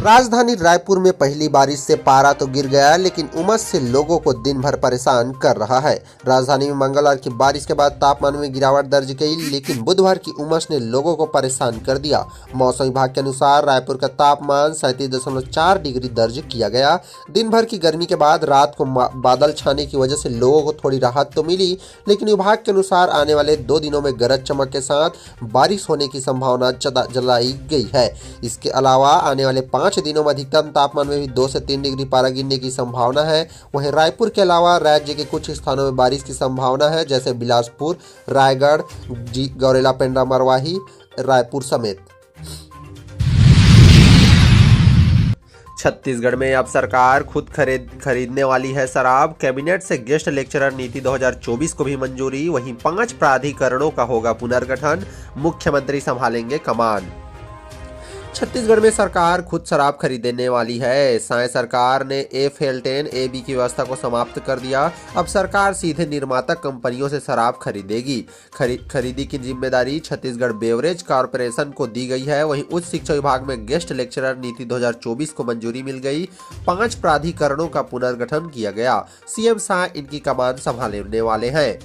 राजधानी रायपुर में पहली बारिश से पारा तो गिर गया, लेकिन उमस से लोगों को दिन भर परेशान कर रहा है। राजधानी में मंगलवार की बारिश के बाद तापमान में गिरावट दर्ज की, लेकिन बुधवार की उमस ने लोगों को परेशान कर दिया। मौसम विभाग के अनुसार रायपुर का तापमान 37.4 डिग्री दर्ज किया गया। दिन भर की गर्मी के बाद रात को बादल छाने की वजह से लोगों को थोड़ी राहत तो मिली, लेकिन विभाग के अनुसार आने वाले 2 दिनों में गरज चमक के साथ बारिश होने की संभावना जताई गई है। इसके अलावा आने वाले 5 दिनों में अधिकतम तापमान में भी 2 से 3 डिग्री पारा गिरने की संभावना है। वहीं रायपुर के अलावा राज्य के कुछ स्थानों में बारिश की संभावना है, जैसे बिलासपुर, रायगढ़, गौरेला, पेंड्रा, मरवाही, रायपुर समेत। छत्तीसगढ़ में अब सरकार खुद खरीदने वाली है शराब। कैबिनेट से गेस्ट लेक्चरर नीति 2024 को भी मंजूरी। वहीं 5 प्राधिकरणों का होगा पुनर्गठन। मुख्यमंत्री संभालेंगे कमान। छत्तीसगढ़ में सरकार खुद शराब खरीदने वाली है। साय सरकार ने एफएल10 AB की व्यवस्था को समाप्त कर दिया। अब सरकार सीधे निर्माता कंपनियों से शराब खरीदेगी। खरीदी की जिम्मेदारी छत्तीसगढ़ बेवरेज कॉर्पोरेशन को दी गई है। वहीं उच्च शिक्षा विभाग में गेस्ट लेक्चरर नीति 2024 को मंजूरी मिल गई। 5 प्राधिकरणों का पुनर्गठन किया गया। सीएम शाह इनकी कमान संभालने वाले हैं।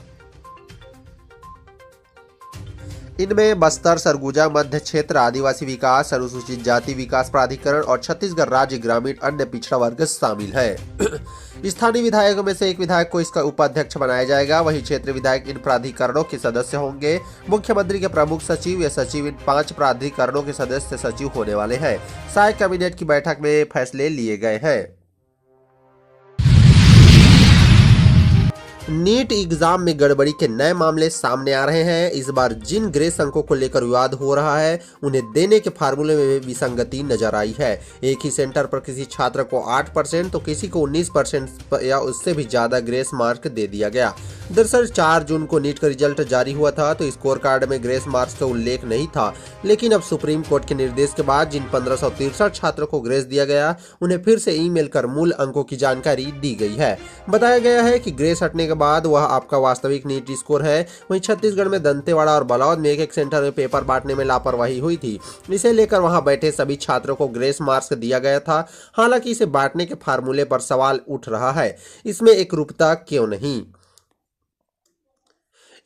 इनमें बस्तर, सरगुजा, मध्य क्षेत्र आदिवासी विकास, अनुसूचित जाति विकास प्राधिकरण और छत्तीसगढ़ राज्य ग्रामीण अन्य पिछड़ा वर्ग शामिल है। स्थानीय विधायकों में से एक विधायक को इसका उपाध्यक्ष बनाया जाएगा। वहीं क्षेत्रीय विधायक इन प्राधिकरणों के सदस्य होंगे। मुख्यमंत्री के प्रमुख सचिव या सचिव इन 5 प्राधिकरणों के सदस्य सचिव होने वाले हैं। साय कैबिनेट की बैठक में फैसले लिए गए हैं। नीट एग्जाम में गड़बड़ी के नए मामले सामने आ रहे हैं। इस बार जिन ग्रेस अंकों को लेकर विवाद हो रहा है, उन्हें देने के फार्मूले में विसंगति नजर आई है। एक ही सेंटर पर किसी छात्र को 8% तो किसी को 19% या उससे भी ज्यादा ग्रेस मार्क दे दिया गया। दरअसल 4 जून को नीट का रिजल्ट जारी हुआ था, तो स्कोर कार्ड में ग्रेस मार्क्स का उल्लेख नहीं था। लेकिन अब सुप्रीम कोर्ट के निर्देश के बाद जिन 1563 छात्रों को ग्रेस दिया गया, उन्हें फिर से ईमेल कर मूल अंकों की जानकारी दी गई है। बताया गया है कि ग्रेस हटने के बाद वह आपका वास्तविक नीट स्कोर है। वहीं छत्तीसगढ़ में दंतेवाड़ा और बलौद में एक सेंटर में पेपर बांटने में लापरवाही हुई थी। इसे लेकर वहां बैठे सभी छात्रों को ग्रेस मार्क्स दिया गया था। हालांकि इसे बांटने के फार्मूले पर सवाल उठ रहा है, इसमें एकरूपता क्यों नहीं?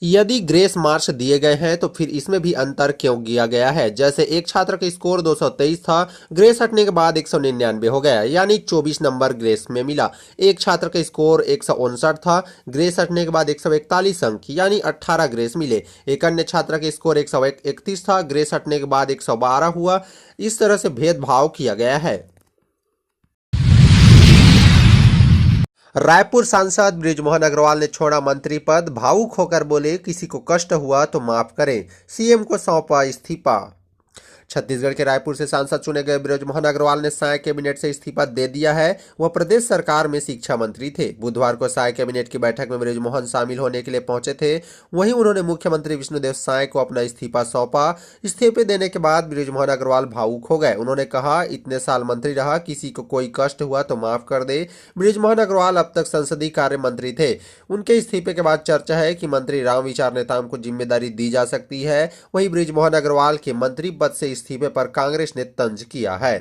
यदि ग्रेस मार्क्स दिए गए हैं तो फिर इसमें भी अंतर क्यों किया गया है? जैसे एक छात्र का स्कोर 223 था, ग्रेस हटने के बाद 199 हो गया, यानी 24 नंबर ग्रेस में मिला। एक छात्र का स्कोर 159 था, ग्रेस हटने के बाद 141 अंक यानी 18 ग्रेस मिले। एक अन्य छात्र का स्कोर 131 था, ग्रेस हटने के बाद 112 हुआ। इस तरह से भेदभाव किया गया है। रायपुर सांसद बृजमोहन अग्रवाल ने छोड़ा मंत्री पद। भावुक होकर बोले, किसी को कष्ट हुआ तो माफ करें। सीएम को सौंपा इस्तीफा। छत्तीसगढ़ के रायपुर से सांसद चुने गए बृजमोहन अग्रवाल ने साय कैबिनेट से इस्तीफा दे दिया है। वह प्रदेश सरकार में शिक्षा मंत्री थे। बुधवार को साय कैबिनेट की बैठक में बृजमोहन शामिल होने के लिए पहुंचे थे। वहीं उन्होंने मुख्यमंत्री विष्णुदेव साय को अपना इस्तीफा सौंपा। इस्तीफे देने के बाद बृजमोहन अग्रवाल भावुक हो गए। उन्होंने कहा, इतने साल मंत्री रहा, किसी को कोई कष्ट हुआ तो माफ कर दे। बृजमोहन अग्रवाल अब तक संसदीय कार्य मंत्री थे। उनके इस्तीफे के बाद चर्चा है कि मंत्री रामविचार नेताओं को जिम्मेदारी दी जा सकती है। वहीं बृजमोहन अग्रवाल के मंत्री पद से इस्तीफे पर कांग्रेस ने तंज किया है।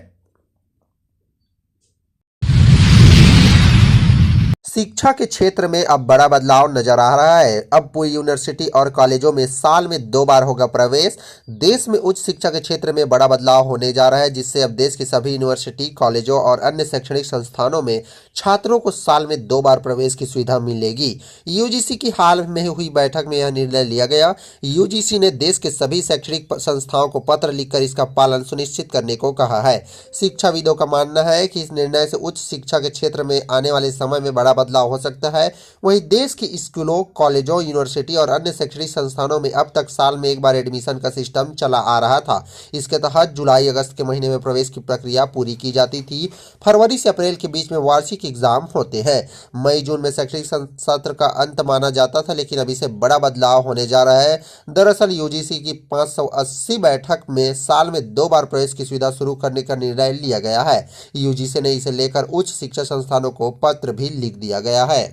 शिक्षा के क्षेत्र में अब बड़ा बदलाव नजर आ रहा है। अब पूरी यूनिवर्सिटी और कॉलेजों में साल में 2 बार होगा प्रवेश। देश में उच्च शिक्षा के क्षेत्र में बड़ा बदलाव होने जा रहा है, जिससे अब देश की सभी यूनिवर्सिटी, कॉलेजों और अन्य शैक्षणिक संस्थानों में छात्रों को साल में 2 बार प्रवेश की सुविधा मिलेगी। यूजीसी की हाल में हुई बैठक में यह निर्णय लिया गया। यूजीसी ने देश के सभी शैक्षणिक संस्थाओं को पत्र लिखकर इसका पालन सुनिश्चित करने को कहा है। शिक्षाविदों का मानना है कि इस निर्णय से उच्च शिक्षा के क्षेत्र में आने वाले समय में बड़ा बदलाव हो सकता है। वहीं देश के स्कूलों, कॉलेजों, यूनिवर्सिटी और अन्य शैक्षणिक संस्थानों में अब तक साल में 1 बार एडमिशन का सिस्टम चला आ रहा था। इसके तहत जुलाई अगस्त के महीने में प्रवेश की प्रक्रिया पूरी की जाती थी। फरवरी से अप्रैल के बीच में वार्षिक एग्जाम होते हैं। मई जून में शैक्षणिक सत्र का अंत माना जाता था, लेकिन अभी से बड़ा बदलाव होने जा रहा है। दरअसल यूजीसी की 580 बैठक में साल में 2 बार प्रवेश की सुविधा शुरू करने का निर्णय लिया गया है। यूजीसी ने इसे लेकर उच्च शिक्षा संस्थानों को पत्र भी लिख दिया गया है।